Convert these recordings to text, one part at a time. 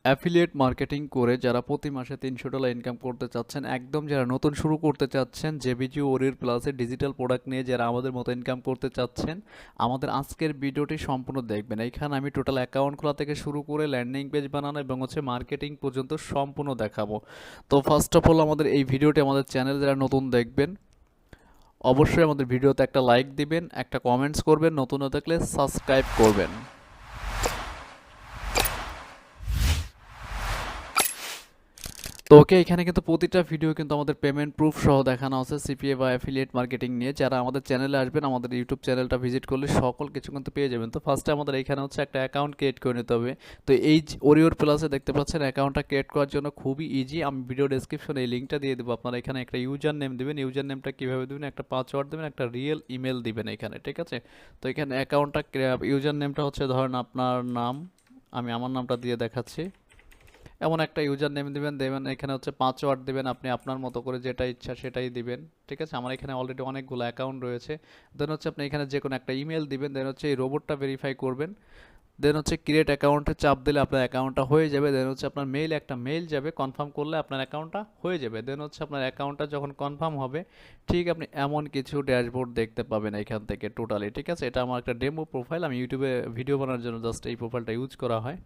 Affiliate marketing করে যারা প্রতি মাসে $300 ইনকাম করতে চাচ্ছেন, একদম যারা নতুন শুরু করতে চাচ্ছেন, জেবিজি ওরির প্লাসে ডিজিটাল প্রোডাক্ট নিয়ে যারা আমাদের মতো ইনকাম করতে চাচ্ছেন, আমাদের আজকের ভিডিওটি সম্পূর্ণ দেখবেন। এইখানে আমি টোটাল অ্যাকাউন্ট খোলা থেকে শুরু করে ল্যান্ডিং পেজ বানানো এবং মার্কেটিং পর্যন্ত সম্পূর্ণ দেখাবো। তো ফার্স্ট অফ অল আমাদের এই ভিডিওটি আমাদের চ্যানেল যারা নতুন দেখবেন, অবশ্যই আমাদের ভিডিওতে একটা লাইক দিবেন, একটা কমেন্টস করবেন, নতুন হয়ে থাকলে সাবস্ক্রাইব করবেন। তো ওকে, এখানে কিন্তু প্রতিটা ভিডিও কিন্তু আমাদের পেমেন্ট প্রুফ সহ দেখানো আছে সিপিএ বা অ্যাফিলিয়েট মার্কেটিং নিয়ে। যারা আমাদের চ্যানেলে আসবেন, আমাদের ইউটিউব চ্যানেলটা ভিজিট করলে সকল কিছু কিন্তু পেয়ে যাবেন। তো ফার্স্টে আমাদের এখানে একটা অ্যাকাউন্ট ক্রিয়েট করে নিতে হবে। তো এই ওরিওর প্লাসে দেখতে পাচ্ছেন অ্যাকাউন্টটা ক্রিয়েট করার জন্য খুবই ইজি। আমি ভিডিও ডেসক্রিপশনে এই লিঙ্কটা দিয়ে দেবো। আপনারা এখানে একটা ইউজার নেম দেবেন, ইউজার নেমটা কীভাবে দেবেন, একটা পাসওয়ার্ড দেবেন, একটা রিয়েল ইমেল দিবেন এখানে, ঠিক আছে? তো এখানে অ্যাকাউন্টটা ইউজার নেমটা ধরেন আপনার নাম, আমি আমার নামটা দিয়ে দেখাচ্ছি। এমন একটা ইউজার নেম দিবেন, দেবেন এখানে পাসওয়ার্ড দিবেন, আপনি আপনার মতো করে যেটা ইচ্ছা সেটাই দিবেন, ঠিক আছে? আমার এখানে অলরেডি অনেকগুলো অ্যাকাউন্ট রয়েছে। দেন আপনি এখানে যে কোনো একটা ইমেল দিবেন, দেন এই রোবটটা ভেরিফাই করবেন। দেন ক্রিয়েট অ্যাকাউন্টে চাপ দিলে আপনার অ্যাকাউন্টটা হয়ে যাবে। দেন আপনার মেইল একটা মেইল যাবে, কনফার্ম করলে আপনার অ্যাকাউন্টটা হয়ে যাবে। দেন আপনার অ্যাকাউন্টটা যখন কনফার্ম হবে, ঠিক আপনি এমন কিছু ড্যাশবোর্ড দেখতে পাবেন এখান থেকে টোটালি, ঠিক আছে? এটা আমার একটা ডেমো প্রোফাইল, আমি ইউটিউবে ভিডিও বানানোর জন্য জাস্ট এই প্রোফাইলটা ইউজ করা হয়।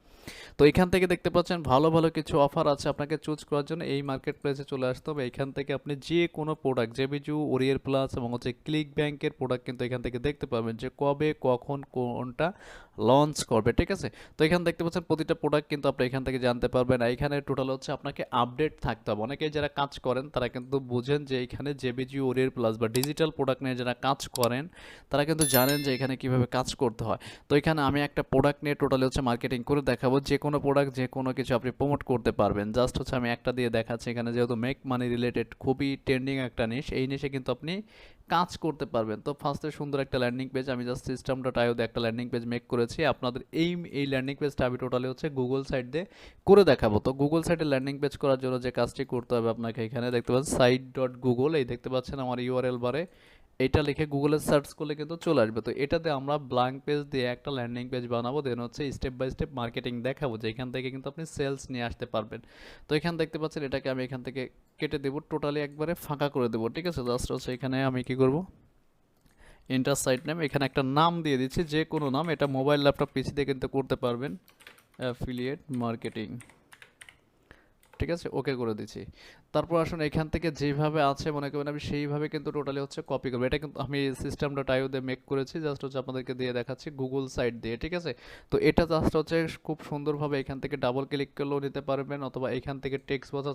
তো এখান থেকে দেখতে পাচ্ছেন ভালো ভালো কিছু অফার আছে। আপনাকে চুজ করার জন্য এই মার্কেট প্লেসে চলে আসতে হবে। এখান থেকে আপনি যে কোনো প্রোডাক্ট, জেবিজু, ওরিয়ের প্লাস এবং ক্লিক ব্যাংকের প্রোডাক্ট কিন্তু এখান থেকে দেখতে পাবেন যে কবে কখন কোনটা লঞ্চ করবে, ঠিক আছে? তো এখানে দেখতে পাচ্ছেন প্রতিটা প্রোডাক্ট কিন্তু আপনি এখান থেকে জানতে পারবেন। আর এখানে টোটাল আপনাকে আপডেট থাকতে হবে। অনেকেই যারা কাজ করেন তারা কিন্তু বুঝেন যে এখানে জেবিজি, ওরিয়ের প্লাস বা ডিজিটাল প্রোডাক্ট নিয়ে যারা কাজ করেন তারা কিন্তু জানেন যে এখানে কিভাবে কাজ করতে হয়। তো এখানে আমি একটা প্রোডাক্ট নিয়ে টোটালি মার্কেটিং করে দেখাবো। যে কোনো প্রোডাক্ট, যে কোনো কিছু আপনি প্রমোট করতে পারবেন। জাস্ট আমি একটা দিয়ে দেখাচ্ছি। এখানে যেহেতু মেক মানি রিলেটেড খুবই ট্রেন্ডিং একটা নিশ, এই নিশে কিন্তু আপনি কাজ করতে পারবেন। তো ফার্স্টে সুন্দর একটা ল্যান্ডিং পেজ, আমি জাস্ট সিস্টেমটা টাইও দিয়ে একটা ল্যান্ডিং পেজ মেক করেছি। আপনাদের এই ল্যান্ডিং পেজটা আমি টোটালি গুগল সাইট দিয়ে করে দেখাবো। তো গুগল সাইটে ল্যান্ডিং পেজ করার জন্য যে কাজটি করতে হবে আপনাকে, এখানে দেখতে পাচ্ছেন site.google, এই দেখতে পাচ্ছেন আমার ইউআরএল বারে এটা লিখে গুগলে সার্চ করলে কিন্তু চলে আসবে। তো এটাতে আমরা ব্ল্যাঙ্ক পেজ দিয়ে একটা ল্যান্ডিং পেজ বানাবো। Then step by step marketing দেখাবো যে এখান থেকে কিন্তু আপনি সেলস নিয়ে আসতে পারবেন। তো এখানে দেখতে পাচ্ছেন এটাকে আমি এখান থেকে কেটে দেবো, টোটালি একবারে ফাঁকা করে দেবো, ঠিক আছে? জাস্ট এখানে আমি কি করব, ইন্টার সাইট নেম, এখানে একটা নাম দিয়ে দিচ্ছি, যে কোনো নাম। এটা মোবাইল, ল্যাপটপ, পিসি দিয়ে কিন্তু করতে পারবেন, অ্যাফিলিয়েট মার্কেটিং, ঠিক আছে? ওকে করে দিচ্ছি। তারপর আসুন এখান থেকে যেভাবে আছে মনে করবেন আমি সেইভাবে কিন্তু টোটালি কপি করবো। এটা কিন্তু আমি সিস্টেমটা টাইও দিয়ে মেক করেছি, জাস্ট আপনাদেরকে দিয়ে দেখাচ্ছি গুগল সাইট দিয়ে, ঠিক আছে? তো এটা জাস্ট খুব সুন্দরভাবে এখান থেকে ডাবল ক্লিক করলেও নিতে পারবেন, অথবা এখান থেকে টেক্সট বক্স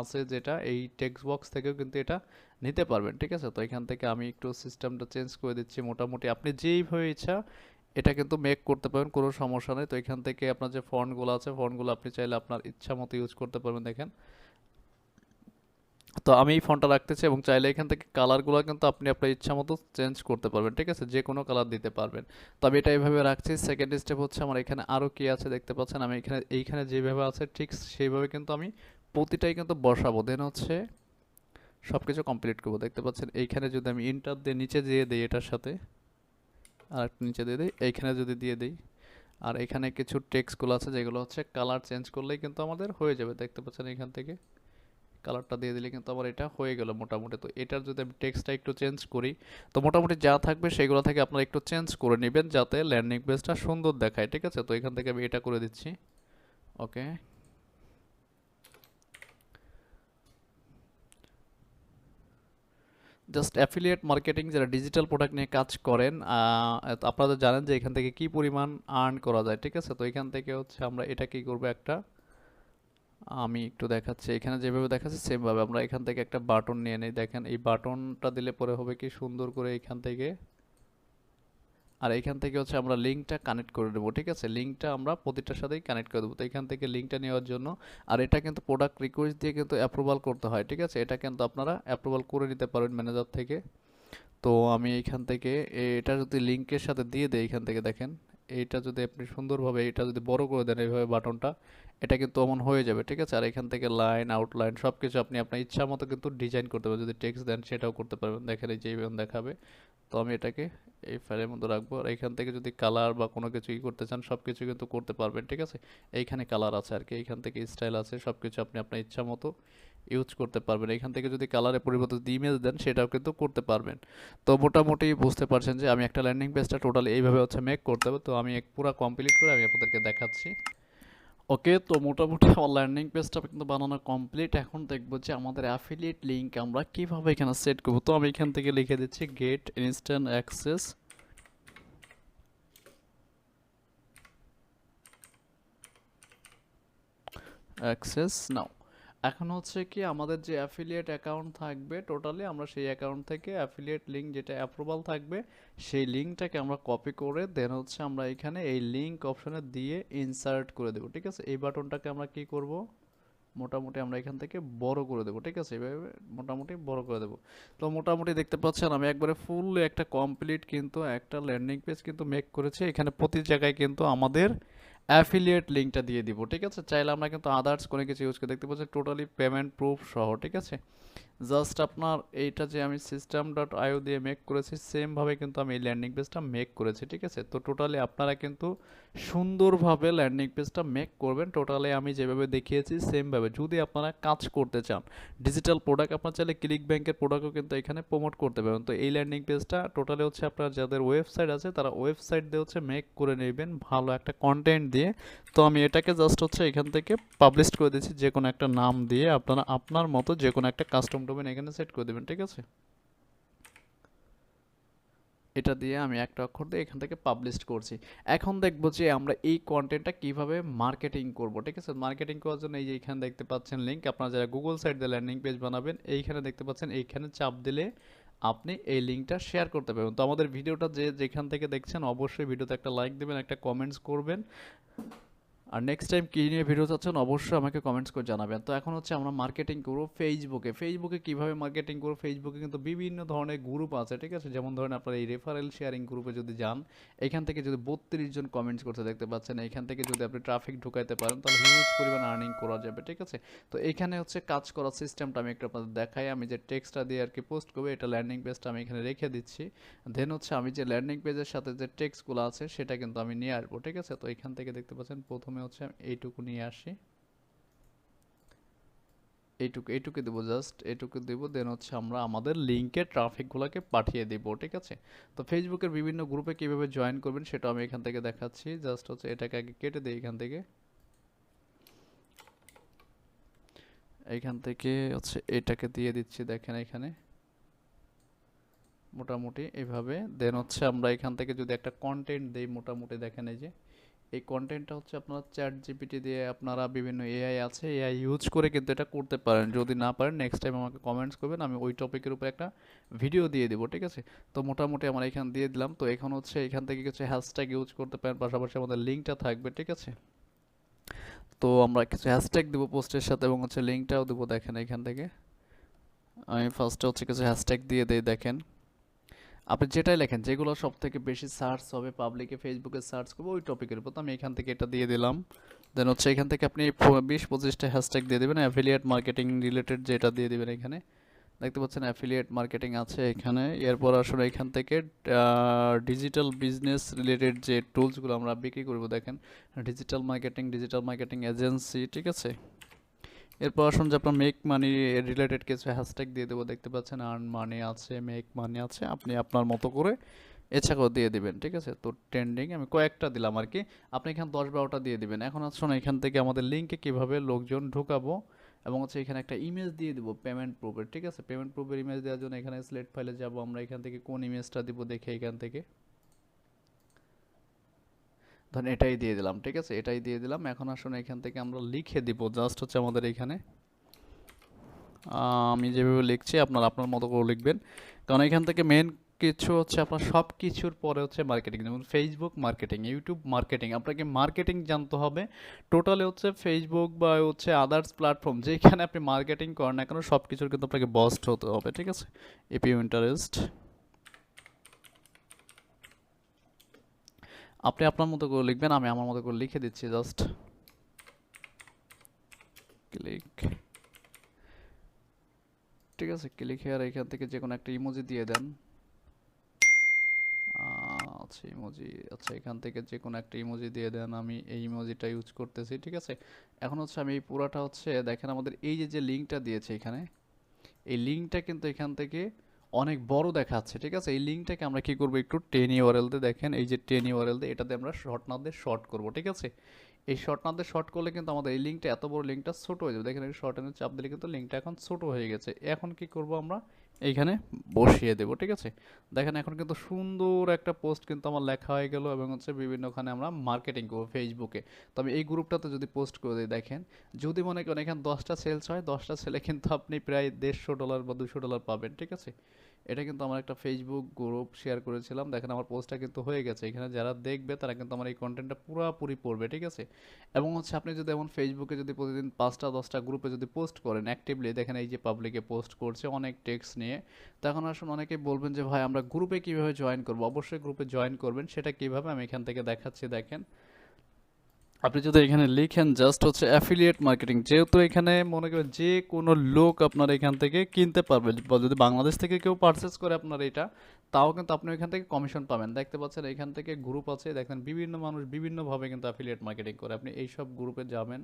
আছে যেটা, এই টেক্সট বক্স থেকেও কিন্তু এটা নিতে পারবেন, ঠিক আছে? তো এখান থেকে আমি একটু সিস্টেমটা চেঞ্জ করে দিচ্ছি। মোটামুটি আপনি যেইভাবে ইচ্ছা এটা কিন্তু মেক করতে পারবেন, কোনো সমস্যা নেই। তো এখান থেকে আপনার যে ফন্টগুলো আছে, ফন্টগুলো আপনি চাইলে আপনার ইচ্ছা মতো ইউজ করতে পারবেন, দেখেন। তো আমি এই ফন্টটা রাখতেছি এবং চাইলে এখান থেকে কালারগুলো কিন্তু আপনি আপনার ইচ্ছা মতো চেঞ্জ করতে পারবেন, ঠিক আছে? যে কোনো কালার দিতে পারবেন। তো আমি এটা এইভাবে রাখছি। সেকেন্ড স্টেপ আমার এখানে আরও কি আছে দেখতে পাচ্ছেন, আমি এইখানে যেভাবে আছে ঠিক সেইভাবে কিন্তু আমি প্রতিটাই কিন্তু বসাবো। দেন সব কিছু কমপ্লিট করবো। দেখতে পাচ্ছেন এইখানে যদি আমি ইন্টার দিয়ে নিচে দিয়ে দিই, এটার সাথে আর একটু নিচে দিয়ে দিই, এইখানে যদি দিয়ে দিই, আর এখানে কিছু টেক্সটগুলো আছে যেগুলো কালার চেঞ্জ করলেই কিন্তু আমাদের হয়ে যাবে। দেখতে পাচ্ছেন এখান থেকে কালারটা দিয়ে দিলে কিন্তু আমার এটা হয়ে গেল মোটামুটি। তো এটার যদি আমি টেক্সটটা একটু চেঞ্জ করি, তো মোটামুটি যা থাকবে সেগুলো থেকে আপনারা একটু চেঞ্জ করে নেবেন যাতে ল্যান্ডিং পেজটা সুন্দর দেখায়, ঠিক আছে? তো এখান থেকে আমি এটা করে দিচ্ছি, ওকে। জাস্ট অ্যাফিলিয়েট মার্কেটিং যারা ডিজিটাল প্রোডাক্ট নিয়ে কাজ করেন, আপনারা জানেন যে এখান থেকে কি পরিমাণ আর্ন করা যায়, ঠিক আছে? তো এখান থেকে আমরা এটা কি করবো, একটা আমি একটু দেখাচ্ছি। এখানে যেভাবে দেখাচ্ছে সেমভাবে আমরা এখান থেকে একটা বাটন নিয়ে নিই। দেখেন এই বাটনটা দিলে পরে হবে কি সুন্দর করে এখান থেকে, আর এখান থেকে আমরা লিঙ্কটা কানেক্ট করে দেবো, ঠিক আছে? লিঙ্কটা আমরা প্রতিটার সাথেই কানেক্ট করে দেবো। তো এখান থেকে লিঙ্কটা নেওয়ার জন্য, আর এটা কিন্তু প্রোডাক্ট রিকোয়েস্ট দিয়ে কিন্তু অ্যাপ্রুভাল করতে হয়, ঠিক আছে? এটা কিন্তু আপনারা অ্যাপ্রুভাল করে নিতে পারেন ম্যানেজার থেকে। তো আমি এইখান থেকে এটা যদি লিঙ্কের সাথে দিয়ে দেই, এখান থেকে দেখেন এইটা যদি আপনি সুন্দরভাবে এটা যদি বড় করে দেন এইভাবে বাটনটা, এটা কিন্তু অমন হয়ে যাবে, ঠিক আছে। আর এখান থেকে লাইন আউটলাইন সব কিছু আপনি আপনার ইচ্ছা মতো কিন্তু ডিজাইন করতে পারবেন। যদি টেক্সট দেন সেটাও করতে পারবেন। দেখেন এই যে এইভাবে দেখাবে। তো আমি এটাকে এই ফাইলের মধ্যে রাখবো। আর এখান থেকে যদি কালার বা কোনো কিছু ই করতে চান সব কিছু কিন্তু করতে পারবেন, ঠিক আছে। এইখানে কালার আছে আর কি, এইখান থেকে স্টাইল আছে, সব কিছু আপনি আপনার ইচ্ছা মতো ইউজ করতে পারবেন। এখান থেকে যদি কালারের পরিবর্তে যদি ইমেজ দেন সেটাও কিন্তু করতে পারবেন। তো মোটামুটি বুঝতে পারছেন যে আমি একটা ল্যান্ডিং পেজটা টোটালি এইভাবে হচ্ছে মেক করতে হবে। তো আমি পুরো কমপ্লিট করে আমি আপনাদেরকে দেখাচ্ছি। ওকে, তো মোটামুটি আমার ল্যান্ডিং পেজটা কিন্তু বানানো কমপ্লিট। এখন দেখবো যে আমাদের অ্যাফিলিয়েট লিঙ্ক আমরা কিভাবে এখানে সেট করবো। তো আমি এখান থেকে লিখে দিচ্ছি গেট ইনস্ট্যান্ট অ্যাক্সেস নাও। এখন হচ্ছে কি আমাদের যে অ্যাফিলিয়েট অ্যাকাউন্ট থাকবে টোটালি আমরা সেই অ্যাকাউন্ট থেকে অ্যাফিলিয়েট লিঙ্ক যেটা অ্যাপ্রুভাল থাকবে সেই লিঙ্কটাকে আমরা কপি করে দেন হচ্ছে আমরা এখানে এই লিঙ্ক অপশনে দিয়ে ইনসার্ট করে দেবো, ঠিক আছে। এই বাটনটাকে আমরা কি করব, মোটামুটি আমরা এখান থেকে বড় করে দেবো, ঠিক আছে। এইভাবে মোটামুটি বড় করে দেবো। তো মোটামুটি দেখতে পাচ্ছেন আমি একবারে ফুল একটা কমপ্লিট কিন্তু একটা ল্যান্ডিং পেজ কিন্তু মেক করেছি। এখানে প্রতি জায়গায় কিন্তু আমাদের অ্যাফিলিয়েট লিঙ্কটা দিয়ে দিব, ঠিক আছে। চাইলে আমরা কিন্তু আদার্স কোনো কিছু ইউজ করে দেখতে পাচ্ছি টোটালি পেমেন্ট প্রুফ সহ, ঠিক আছে। জাস্ট আপনার এইটা যে আমি সিস্টেম ডট আইও দিয়ে মেক করেছি সেমভাবে কিন্তু আমি এই ল্যান্ডিং পেজটা মেক করেছি, ঠিক আছে। তো টোটালি আপনারা কিন্তু সুন্দরভাবে ল্যান্ডিং পেজটা মেক করবেন টোটালি আমি যেভাবে দেখিয়েছি সেমভাবে। যদি আপনারা কাজ করতে চান ডিজিটাল প্রোডাক্ট, আপনার চাইলে ক্লিক ব্যাংকের প্রোডাক্টও কিন্তু এখানে প্রমোট করতে পারবেন। তো এই ল্যান্ডিং পেজটা টোটালি হচ্ছে আপনার যাদের ওয়েবসাইট আছে তারা ওয়েবসাইট দিয়ে হচ্ছে মেক করে নেবেন ভালো একটা কন্টেন্ট দিয়ে। তো আমি এটাকে জাস্ট হচ্ছে এখান থেকে পাবলিশ করে দিচ্ছি যে কোনো একটা নাম দিয়ে, আপনারা আপনার মতো যে কোনো একটা কাস্টম ডোমেন এখানে সেট করে দেবেন, ঠিক আছে। এটা দিয়ে আমি একটা অক্ষর দিয়ে এখান থেকে পাবলিশ করছি। এখন দেখবো যে আমরা এই কন্টেন্টটা কিভাবে মার্কেটিং করব, ঠিক আছে। মার্কেটিং করার জন্য এই যে এখানে দেখতে পাচ্ছেন লিঙ্ক, আপনারা যারা গুগল সাইট দিয়ে ল্যান্ডিং পেজ বানাবেন এইখানে দেখতে পাচ্ছেন, এইখানে চাপ দিলে আপনি এই লিঙ্কটা শেয়ার করতে পারবেন। তো আমাদের ভিডিওটা যে যেখান থেকে দেখছেন অবশ্যই ভিডিওতে একটা লাইক দেবেন, একটা কমেন্টস করবেন। আর নেক্সট টাইম কী নিয়ে ভিডিও চাচ্ছেন অবশ্যই আমাকে কমেন্টস করে জানাবেন। তো এখন হচ্ছে আমরা মার্কেটিং করবো ফেসবুকে। ফেসবুকে কীভাবে মার্কেটিং করবো, ফেসবুকে কিন্তু বিভিন্ন ধরনের গ্রুপ আছে, ঠিক আছে। যেমন ধরেন আপনার এই রেফারেল শেয়ারিং গ্রুপে যদি যান, এখান থেকে যদি 32 জন কমেন্টস করতে দেখতে পাচ্ছেন, এখান থেকে যদি আপনি ট্রাফিক ঢুকাইতে পারেন তাহলে হিউজ পরিমাণ আর্নিং করা যাবে, ঠিক আছে। তো এখানে হচ্ছে কাজ করার সিস্টেমটা আমি একটু আপনাদের দেখাই। আমি যে টেক্সটটা দিয়ে আর কি পোস্ট করবো, এটা ল্যান্ডিং পেজটা আমি এখানে রেখে দিচ্ছি। দেন হচ্ছে আমি যে ল্যান্ডিং পেজের সাথে যে টেক্সটগুলো আছে সেটা কিন্তু আমি নিয়ে আসবো, ঠিক আছে। তো এখান থেকে দেখতে পাচ্ছেন প্রথমে হচ্ছে আমি এইটুকু নিয়ে আসি, এইটুকু এইটুকু দেবো, জাস্ট এইটুকু দেবো। দেন হচ্ছে আমরা আমাদের লিঙ্কে ট্রাফিকগুলোকে পাঠিয়ে দেবো, ঠিক আছে। তো ফেসবুকের বিভিন্ন গ্রুপে কীভাবে জয়েন করবেন সেটা আমি এখান থেকে দেখাচ্ছি। জাস্ট হচ্ছে এটাকে আগে কেটে দিই এখান থেকে, এইখান থেকে হচ্ছে এটাকে দিয়ে দিচ্ছি দেখেন এখানে মোটামুটি এইভাবে। দেন হচ্ছে আমরা এখান থেকে যদি একটা কন্টেন্ট দেই মোটামুটি দেখেন এই যে এই কন্টেন্টটা হচ্ছে আপনারা চ্যাট জিপিটি দিয়ে আপনারা বিভিন্ন এআই আছে এআই ইউজ করে কিন্তু এটা করতে পারেন। যদি না পারেন নেক্সট টাইম আমাকে কমেন্টস করবেন, আমি ওই টপিকের উপর একটা ভিডিও দিয়ে দেবো, ঠিক আছে। তো মোটামুটি আমরা এখান দিয়ে দিলাম। তো এখন হচ্ছে এখান থেকে কিছু হ্যাশট্যাগ ইউজ করতে পারেন, পাশাপাশি আমাদের লিঙ্কটা থাকবে, ঠিক আছে। তো আমরা কিছু হ্যাশট্যাগ দেবো পোস্টের সাথে এবং হচ্ছে লিঙ্কটাও দেবো দেখেন এখান থেকে। আমি ফার্স্টে হচ্ছে কিছু হ্যাশট্যাগ দিয়ে দেই দেখেন, আপনি যেটাই লেখেন যেগুলো সব থেকে বেশি সার্চ হবে পাবলিকে ফেসবুকে সার্চ করবো ওই টপিকের উপর। তো আমি এখান থেকে এটা দিয়ে দিলাম। দেন হচ্ছে এখান থেকে আপনি 20-25টা হ্যাশট্যাগ দিয়ে দেবেন অ্যাফিলিয়েট মার্কেটিং রিলেটেড, যেটা দিয়ে দেবেন এখানে দেখতে পাচ্ছেন অ্যাফিলিয়েট মার্কেটিং আছে এখানে। এরপর আসলে এখান থেকে ডিজিটাল বিজনেস রিলেটেড যে টুলসগুলো আমরা বিক্রি করবো দেখেন, ডিজিটাল মার্কেটিং এজেন্সি, ঠিক আছে। এরপর আসুন যে আপনার মেক মানি রিলেটেড কিছু হ্যাশট্যাগ দিয়ে দেবো দেখতে পাচ্ছেন, আর্ন মানি আছে, মেক মানি আছে, আপনি আপনার মতো করে এছাড়াও দিয়ে দিবেন, ঠিক আছে। তো ট্রেন্ডিং আমি কয়েকটা দিলাম আর কি, আপনি এখানে 10-12টা দিয়ে দিবেন। এখন আসুন এখান থেকে আমাদের লিঙ্কে কিভাবে লোকজন ঢুকাবো এবং হচ্ছে এখানে একটা ইমেজ দিয়ে দিব পেমেন্ট প্রুফের, ঠিক আছে। পেমেন্ট প্রুফের ইমেজ দেওয়ার জন্য এখানে সিলেক্ট ফাইলে যাব আমরা, এখান থেকে কোন ইমেজটা দিব দেখে এখান থেকে ধরেন এটাই দিয়ে দিলাম, ঠিক আছে। এটাই দিয়ে দিলাম। এখন আসুন এখান থেকে আমরা লিখে দিব জাস্ট হচ্ছে আমাদের এখানে আমি যেভাবে লিখছি আপনারা আপনার মতো করে লিখবেন, কারণ এখান থেকে মেন কিছু হচ্ছে আপনার সব কিছুর পরে হচ্ছে মার্কেটিং। যেমন ফেসবুক মার্কেটিং, ইউটিউব মার্কেটিং, আপনাকে মার্কেটিং জানতে হবে টোটালি হচ্ছে ফেসবুক বা হচ্ছে আদার্স প্ল্যাটফর্ম যেখানে আপনি মার্কেটিং করেন না কেন সব কিছুর কিন্তু আপনাকে বস্ট হতে হবে, ঠিক আছে। ইফ ইউ ইন্টারেস্ট আপনি আপনার মতো করে লিখবেন, আমি আমার মতো করে লিখে দিচ্ছি জাস্ট। ক্লিক, ঠিক আছে, ক্লিক হেয়ার, এখান থেকে যে কোনো একটা ইমোজি দিয়ে দেন। আচ্ছা ইমোজি, আচ্ছা এখান থেকে যে কোনো একটা ইমোজি দিয়ে দেন, আমি এই ইমোজিটা ইউজ করতেছি, ঠিক আছে। এখন হচ্ছে আমি এই পুরাটা হচ্ছে দেখেন আমাদের এই যে যে লিঙ্কটা দিয়েছে এখানে, এই লিঙ্কটা কিন্তু এখান থেকে অনেক বড় দেখাচ্ছে, ঠিক আছে। এই লিঙ্কটাকে আমরা কি করব, একটু 10 ইউআরএল দিয়ে, দেখেন এই যে 10 ইউআরএল দিয়ে এটাতে আমরা শর্ট না দিয়ে শর্ট করব, ঠিক আছে। এই শর্ট না দিয়ে শর্ট করলে কিন্তু আমাদের এই লিঙ্কটা, এত বড় লিঙ্কটা ছোট হয়ে যাবে। দেখেন এই শর্ট এনে চাপ দিলে কিন্তু লিঙ্কটা এখন ছোট হয়ে গেছে। এখন কি করব আমরা, এইখানে বসিয়ে দেব, ঠিক আছে। দেখেন এখন কিন্তু সুন্দর একটা পোস্ট কিন্তু আমার লেখা হয়ে গেল, এবং হচ্ছে বিভিন্নখানে আমরা মার্কেটিং করবো ফেসবুকে। তো আমি এই গ্রুপটাতে যদি পোস্ট করে দিই, দেখেন যদি মনে করেন এখানে 10টা সেলস হয়, 10টা সেলে কিন্তু আপনি প্রায় $150 বা $200 পাবেন, ঠিক আছে। এটা কিন্তু আমার একটা ফেসবুক গ্রুপ শেয়ার করেছিলাম, দেখেন আমার পোস্টটা কিন্তু হয়ে গেছে। এখানে যারা দেখবে তারা কিন্তু আমার এই কন্টেন্টটা পুরোপুরি পড়বে, ঠিক আছে। এবং হচ্ছে আপনি যদি এমন ফেসবুকে যদি প্রতিদিন 5টা 10টা গ্রুপে যদি পোস্ট করেন অ্যাক্টিভলি, দেখেন এই যে পাবলিকে পোস্ট করছে অনেক টেক্সট নিয়ে, তখন আসলে অনেকেই বলবেন যে ভাই আমরা গ্রুপে কিভাবে জয়েন করব। অবশ্যই গ্রুপে জয়েন করবেন, সেটা কিভাবে আমি এখান থেকে দেখাচ্ছি। দেখেন আপনি যদি এখানে লিখেন জাস্ট হচ্ছে অ্যাফিলিয়েট মার্কেটিং, যেহেতু এখানে মনে করেন যে কোনো লোক আপনার এখান থেকে কিনতে পারবে, বা যদি বাংলাদেশ থেকে কেউ পারচেস করে আপনার এটা, তাও কিন্তু আপনি এখান থেকে কমিশন পাবেন। দেখতে পাচ্ছেন এখান থেকে গ্রুপ আছে, দেখেন বিভিন্ন মানুষ বিভিন্নভাবে কিন্তু অ্যাফিলিয়েট মার্কেটিং করে। আপনি এই সব গ্রুপে যাবেন,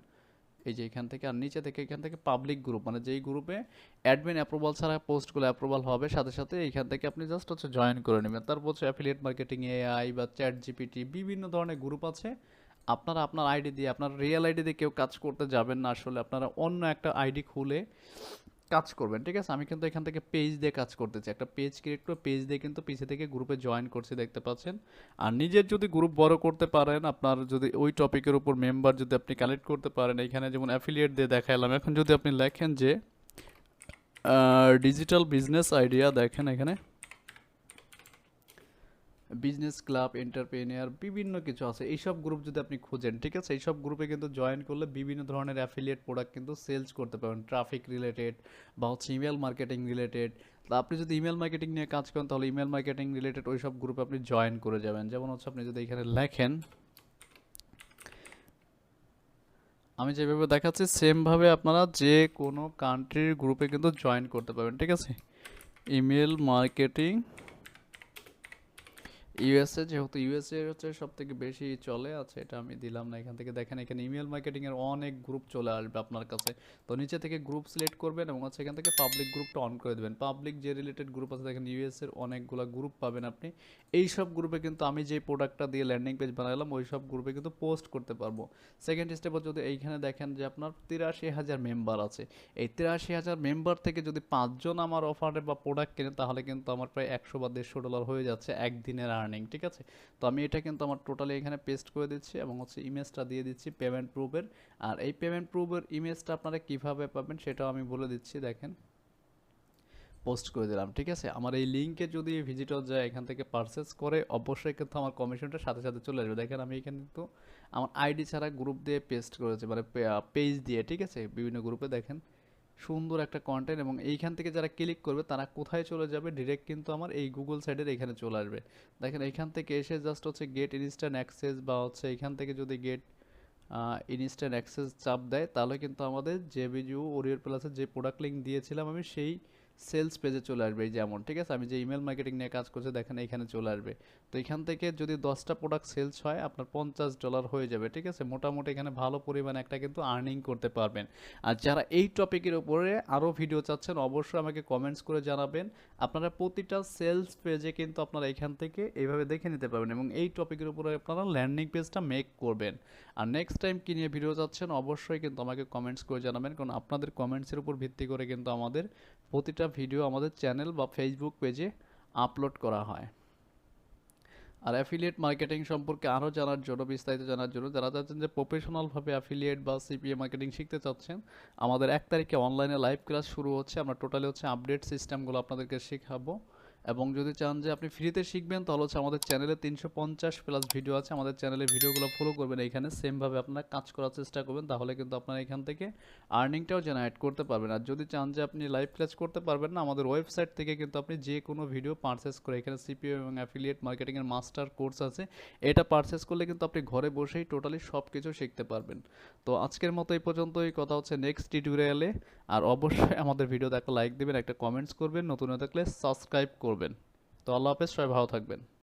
এই যে এখান থেকে, আর নিচে থেকে এখান থেকে পাবলিক গ্রুপ, মানে যেই গ্রুপে অ্যাডমিন অ্যাপ্রুভাল ছাড়া পোস্টগুলো অ্যাপ্রুভাল হবে, সাথে সাথে এইখান থেকে আপনি জাস্ট হচ্ছে জয়েন করে নেবেন। তারপর হচ্ছে অ্যাফিলিয়েট মার্কেটিং এআই বা চ্যাট জিপিটি, বিভিন্ন ধরনের গ্রুপ আছে। আপনারা আপনার আইডি দিয়ে, আপনার রিয়েল আইডি দিয়ে কেউ কাজ করতে যাবেন না, আসলে আপনারা অন্য একটা আইডি খুলে কাজ করবেন, ঠিক আছে। আমি কিন্তু এখান থেকে পেজ দিয়ে কাজ করতেছি, একটা পেজ ক্রিয়েট করে পেজ দিয়ে কিন্তু পিছে থেকে গ্রুপে জয়েন করছি, দেখতে পাচ্ছেন। আর নিজের যদি গ্রুপ বড় করতে পারেন, আপনার যদি ওই টপিকের উপর মেম্বার যদি আপনি কালেক্ট করতে পারেন, এখানে যেমন অ্যাফিলিয়েট দিয়ে দেখালাম। এখন যদি আপনি লেখেন যে ডিজিটাল বিজনেস আইডিয়া, দেখেন এখানে বিজনেস ক্লাব, এন্টারপ্রেনিয়ার, বিভিন্ন কিছু আছে। এইসব গ্রুপ যদি আপনি খুঁজেন, ঠিক আছে, এইসব গ্রুপে কিন্তু জয়েন করলে বিভিন্ন ধরনের অ্যাফিলিয়েট প্রোডাক্ট কিন্তু সেলস করতে পারবেন, ট্রাফিক রিলেটেড বা হচ্ছে ইমেল মার্কেটিং রিলেটেড। তা আপনি যদি ইমেল মার্কেটিং নিয়ে কাজ করেন, তাহলে ইমেল মার্কেটিং রিলেটেড ওই সব গ্রুপে আপনি জয়েন করে যাবেন। যেমন হচ্ছে আপনি যদি এখানে লেখেন, আমি যেভাবে দেখাচ্ছি সেমভাবে আপনারা যে কোনো কান্ট্রির গ্রুপে কিন্তু জয়েন করতে পারবেন, ঠিক আছে। ইমেল মার্কেটিং ইউএসএ, যেহেতু ইউএসএ হচ্ছে সব থেকে বেশি চলে আছে, এটা আমি দিলাম না। এখান থেকে দেখেন এখানে ইমেল মার্কেটিং এর অনেক গ্রুপ চলে আসবে আপনার কাছে। তো নিচে থেকে গ্রুপ সিলেক্ট করবেন এবং হচ্ছে এখান থেকে পাবলিক গ্রুপটা অন করে দেবেন। পাবলিক যে রিলেটেড গ্রুপ আছে, দেখেন ইউএস এর অনেকগুলো গ্রুপ পাবেন আপনি। এই সব গ্রুপে কিন্তু আমি যে প্রোডাক্টটা দিয়ে ল্যান্ডিং পেজ বানালাম, ওই সব গ্রুপে কিন্তু পোস্ট করতে পারবো। সেকেন্ড স্টেপে যদি এইখানে দেখেন যে আপনার 83,000 মেম্বার আছে, এই 83,000 মেম্বার থেকে যদি 5 জন আমার অফারে বা প্রোডাক্ট কেনে, তাহলে কিন্তু আমার প্রায় 100 বা $150 হয়ে যাচ্ছে একদিনের আর্নিং, ঠিক আছে। তো আমি এটা কিন্তু আমার টোটালি এখানে পেস্ট করে দিচ্ছি এবং হচ্ছে ইমেজটা দিয়ে দিচ্ছি পেমেন্ট প্রুফের। আর এই পেমেন্ট প্রুফের ইমেজটা আপনারা কিভাবে পাবেন সেটাও আমি বলে দিচ্ছি, দেখেন পোস্ট করে দিলাম, ঠিক আছে। আমার এই লিঙ্কে যদি ভিজিটর যায়, এখান থেকে পারচেস করে, অবশ্যই কিন্তু আমার কমিশনটা সাথে সাথে চলে আসবে। দেখেন আমি এখানে কিন্তু আমার আইডি ছাড়া গ্রুপ দিয়ে পেস্ট করেছি, মানে পেজ দিয়ে, ঠিক আছে, বিভিন্ন গ্রুপে। দেখেন সুন্দর একটা কন্টেন্ট, এবং এইখান থেকে যারা ক্লিক করবে তারা কোথায় চলে যাবে, ডিরেক্ট কিন্তু আমার এই গুগল সাইডের এখানে চলে আসবে। দেখেন এইখান থেকে এসে জাস্ট হচ্ছে গেট ইনস্ট্যান্ট অ্যাক্সেস, বা হচ্ছে এখান থেকে যদি গেট ইনস্ট্যান্ট অ্যাক্সেস চাপ দেয়, তাহলে কিন্তু আমাদের যে বিজু ওরিয়র প্লাসের যে প্রোডাক্ট লিঙ্ক দিয়েছিলাম আমি, সেই সেলস পেজে চলে আসবে, এই যেমন, ঠিক আছে। আমি যে ইমেল মার্কেটিং নিয়ে কাজ করছি, দেখেন এখানে চলে আসবে। তো এখান থেকে যদি 10টা প্রোডাক্ট সেলস হয়, আপনার $50 হয়ে যাবে, ঠিক আছে। মোটামুটি এখানে ভালো পরিমাণে একটা কিন্তু আর্নিং করতে পারবেন। আর যারা এই টপিকের উপরে আরও ভিডিও চাচ্ছেন, অবশ্যই আমাকে কমেন্টস করে জানাবেন। আপনারা প্রতিটা সেলস পেজে কিন্তু আপনারা এখান থেকে এইভাবে দেখে নিতে পারবেন, এবং এই টপিকের উপরে আপনারা ল্যান্ডিং পেজটা মেক করবেন। আর নেক্সট টাইম কী নিয়ে ভিডিও চাচ্ছেন, অবশ্যই কিন্তু আমাকে কমেন্টস করে জানাবেন, কারণ আপনাদের কমেন্টসের উপর ভিত্তি করে কিন্তু আমাদের প্রতিটা ভিডিও আমাদের চ্যানেল বা ফেসবুক পেজে আপলোড করা হয়। আর অ্যাফিলিয়েট মার্কেটিং সম্পর্কে আরও জানার জন্য, বিস্তারিত জানার জন্য, যারা চাচ্ছেন যে প্রফেশনালভাবে অ্যাফিলিয়েট বা সিপিএ মার্কেটিং শিখতে চাচ্ছেন, আমাদের 1 তারিখে অনলাইনে লাইভ ক্লাস শুরু হচ্ছে। আমরা টোটালি হচ্ছে আপডেট সিস্টেমগুলো আপনাদেরকে শেখাবো, এবং যদি চান যে আপনি ফ্রিতে শিখবেন তাহলে হচ্ছে আমাদের চ্যানেলে 350 প্লাস ভিডিও আছে, আমাদের চ্যানেলে ভিডিওগুলো ফলো করবেন, এইখানে সেমভাবে আপনারা কাজ করার চেষ্টা করবেন, তাহলে কিন্তু আপনারা এখান থেকে আর্নিংটাও জেনারেট করতে পারবেন। আর যদি চান যে আপনি লাইভ ক্লাস করতে পারবেন না, আমাদের ওয়েবসাইট থেকে কিন্তু আপনি যে কোনো ভিডিও পারচেস করে, এখানে সিপিও এবং অ্যাফিলিয়েট মার্কেটিংয়ের মাস্টার কোর্স আছে, এটা পারচেস করলে কিন্তু আপনি ঘরে বসেই টোটালি সব কিছু শিখতে পারবেন। তো আজকের মতো এই পর্যন্তই, কথা হচ্ছে নেক্সট টিউটোরিয়ালে। আর অবশ্যই আমাদের ভিডিওতে একটা লাইক দেবেন, একটা কমেন্টস করবেন, নতুন হয়ে থাকলে সাবস্ক্রাইব করবেন। তো আল্লাহ হাফেজ, সবাই ভালো থাকবেন।